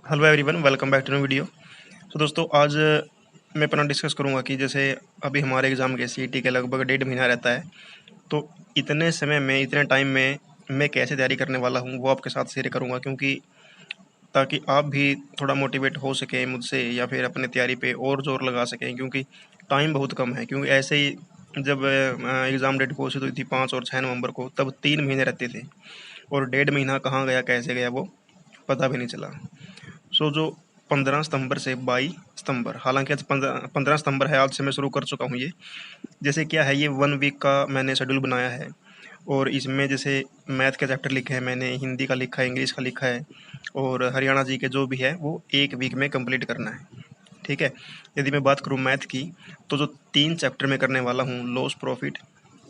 Hello everyone, welcome back to new video. तो दोस्तों, आज मैं अपना डिस्कस करूंगा कि जैसे अभी हमारे एग्ज़ाम के सीईटी के लगभग 1.5 महीना रहता है। तो इतने समय में, इतने टाइम में मैं कैसे तैयारी करने वाला हूं वो आपके साथ शेयर करूंगा, क्योंकि ताकि आप भी थोड़ा मोटिवेट हो सकें मुझसे या फिर अपने तैयारी पे और जोर लगा सकें, क्योंकि टाइम बहुत कम है। क्योंकि ऐसे ही जब एग्ज़ाम डेट घोषित हुई थी 5 और 6 नवंबर को, तब 3 महीने रहते थे और 1.5 महीना कहाँ गया, कैसे गया, वो पता भी नहीं चला। सो जो 15 सितंबर से 22 सितंबर, हालांकि आज 15 सितंबर है, आज से मैं शुरू कर चुका हूँ ये। जैसे क्या है, ये 1 वीक का मैंने शेड्यूल बनाया है और इसमें जैसे मैथ के चैप्टर लिखे हैं मैंने, हिंदी का लिखा है, इंग्लिश का लिखा है और हरियाणा जी के जो भी है वो 1 वीक में कंप्लीट करना है। ठीक है। यदि मैं बात करूँ मैथ की, तो जो 3 चैप्टर में करने वाला हूँ, loss profit,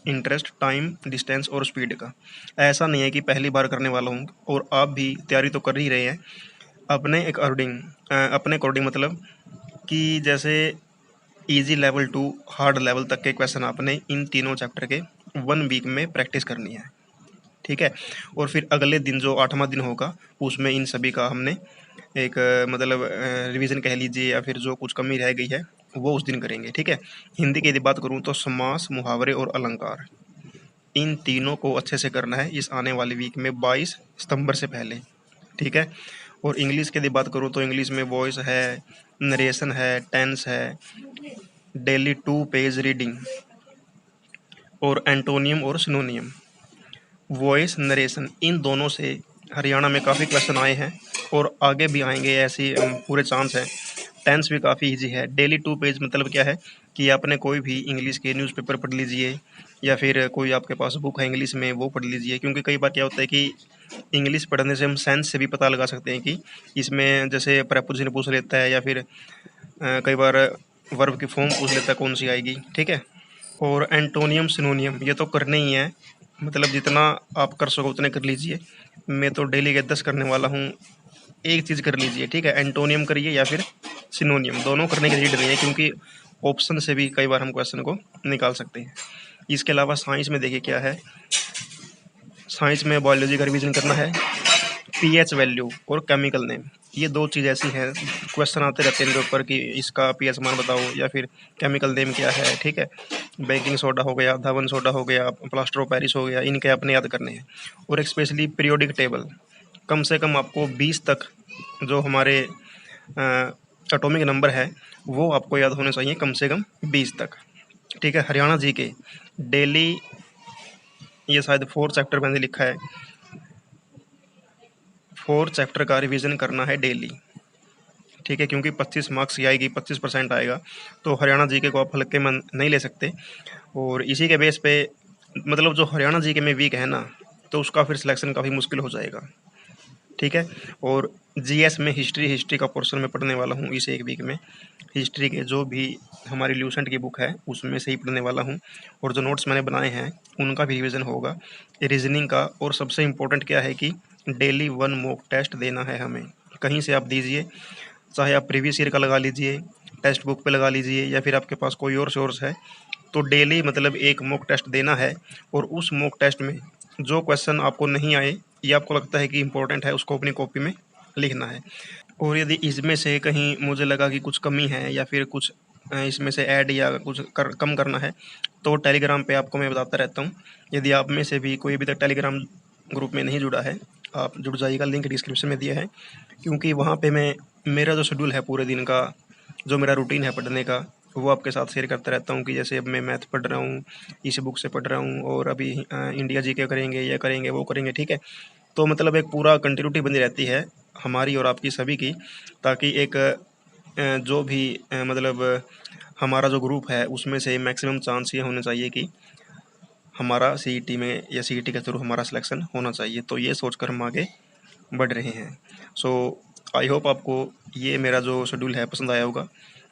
interest, time, distance और स्पीड का। ऐसा नहीं है कि पहली बार करने वाला हूँ, और आप भी तैयारी तो कर ही रहे हैं अपने अकॉर्डिंग मतलब कि जैसे easy level to hard level तक के क्वेश्चन आपने इन तीनों चैप्टर के 1 वीक में प्रैक्टिस करनी है। ठीक है। और फिर अगले दिन जो 8वां दिन होगा, उसमें इन सभी का हमने एक मतलब रिवीजन कह लीजिए, या फिर जो कुछ कमी रह गई है वो उस दिन करेंगे। ठीक है। हिंदी की यदि बात करूँ तो समास, मुहावरे और अलंकार, इन तीनों को अच्छे से करना है इस आने वाले वीक में 22 सितंबर से पहले। ठीक है। और इंग्लिश की यदि बात करूँ तो इंग्लिश में वॉइस है, नरेशन है, टेंस है, डेली 2 पेज रीडिंग और एंटोनियम और सिनोनियम। वॉइस, नरेशन, इन दोनों से हरियाणा में काफ़ी क्वेश्चन आए हैं और आगे भी आएंगे, ऐसी पूरे चांस हैं। टेंस भी काफ़ी इजी है। डेली 2 पेज मतलब क्या है कि आपने कोई भी इंग्लिश के न्यूज़पेपर पढ़ लीजिए, या फिर कोई आपके पास बुक है इंग्लिश में वो पढ़ लीजिए। क्योंकि कई बार क्या होता है कि इंग्लिश पढ़ने से हम सेंस से भी पता लगा सकते हैं कि इसमें जैसे प्रपोजिशन पूछ लेता है, या फिर कई बार वर्ब की फॉर्म पूछ लेता है कौन सी आएगी। ठीक है। और एंटोनियम, सिनोनियम, ये तो करने ही है, मतलब जितना आप कर सको उतने कर लीजिए। मैं तो डेली के 10 करने वाला हूँ। एक चीज़ कर लीजिए, ठीक है, एंटोनियम करिए या फिर सिनोनियम, दोनों करने की नीड नहीं है, क्योंकि ऑप्शन से भी कई बार हम क्वेश्चन को निकाल सकते हैं। इसके अलावा साइंस में देखिए क्या है, साइंस में बायोलॉजी का रिवीजन करना है, पीएच वैल्यू और केमिकल नेम। ये दो चीज़ ऐसी हैं, क्वेश्चन आते रहते हैं इनके ऊपर कि इसका पीएच मान बताओ या फिर केमिकल नेम क्या है। ठीक है। बेकिंग सोडा हो गया, धावन सोडा हो गया, प्लास्टर ऑफ पेरिस हो गया, इनके अपने याद करने हैं। और एक स्पेशली पीरियोडिक टेबल, कम से कम आपको 20 तक जो हमारे एटॉमिक नंबर है वो आपको याद होने चाहिए, कम से कम 20 तक। ठीक है। हरियाणा जी के डेली, ये शायद 4 चैप्टर मैंने लिखा है, 4 चैप्टर का रिवीजन करना है डेली। ठीक है। क्योंकि 25 मार्क्स की आएगी, 25% आएगा, तो हरियाणा जीके को आप हल्के में नहीं ले सकते। और इसी के बेस पे मतलब जो हरियाणा जीके में वीक है ना, तो उसका फिर सिलेक्शन काफ़ी मुश्किल हो जाएगा। ठीक है। और जीएस में हिस्ट्री का पोर्शन में पढ़ने वाला हूँ इस 1 वीक में। हिस्ट्री के जो भी हमारी ल्यूसेंट की बुक है उसमें से ही पढ़ने वाला हूँ, और जो नोट्स मैंने बनाए हैं उनका भी रिविज़न होगा, रीजनिंग का। और सबसे इम्पोर्टेंट क्या है कि डेली 1 मॉक टेस्ट देना है हमें, कहीं से आप दीजिए, चाहे आप प्रीवियस ईयर का लगा लीजिए, टेक्स्ट बुक पे लगा लीजिए, या फिर आपके पास कोई और सोर्स है, तो डेली मतलब एक मॉक टेस्ट देना है। और उस मॉक टेस्ट में जो क्वेश्चन आपको नहीं आए या आपको लगता है कि इम्पोर्टेंट है, उसको अपनी कॉपी में लिखना है। और यदि इसमें से कहीं मुझे लगा कि कुछ कमी है या फिर कुछ इसमें से ऐड या कुछ कम करना है, तो टेलीग्राम पे आपको मैं बताता रहता हूँ। यदि आप में से भी कोई अभी तक टेलीग्राम ग्रुप में नहीं जुड़ा है, आप जुड़ जाइएगा, लिंक डिस्क्रिप्शन में दिया है। क्योंकि वहाँ पे मैं मेरा जो शेड्यूल है पूरे दिन का, जो मेरा रूटीन है पढ़ने का, वो आपके साथ शेयर करता रहता हूँ। कि जैसे अब मैं मैथ पढ़ रहा हूँ, इस बुक से पढ़ रहा हूँ, और अभी इंडिया जीके करेंगे, ये करेंगे, वो करेंगे। ठीक है। तो मतलब एक पूरा कंटिन्यूटी बनी रहती है हमारी और आपकी सभी की, ताकि एक जो भी मतलब हमारा जो ग्रुप है उसमें से मैक्सिमम चांस ये होने चाहिए कि हमारा सीईटी में या सीईटी के थ्रू हमारा सिलेक्शन होना चाहिए। तो ये सोचकर हम आगे बढ़ रहे हैं। सो आई होप आपको ये मेरा जो शेड्यूल है पसंद आया होगा,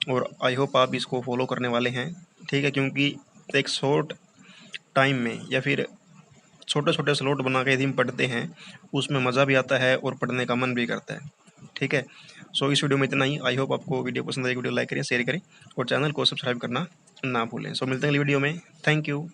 और आई होप आप इसको फॉलो करने वाले हैं। ठीक है। क्योंकि एक शॉर्ट टाइम में या फिर छोटे छोटे स्लॉट बना के यदि हम पढ़ते हैं, उसमें मज़ा भी आता है और पढ़ने का मन भी करता है। ठीक है। सो इस वीडियो में इतना ही। आई होप आपको वीडियो पसंद आई। वीडियो लाइक करें, शेयर करें और चैनल को सब्सक्राइब करना ना भूलें। सो मिलते हैं अगली वीडियो में। Thank you.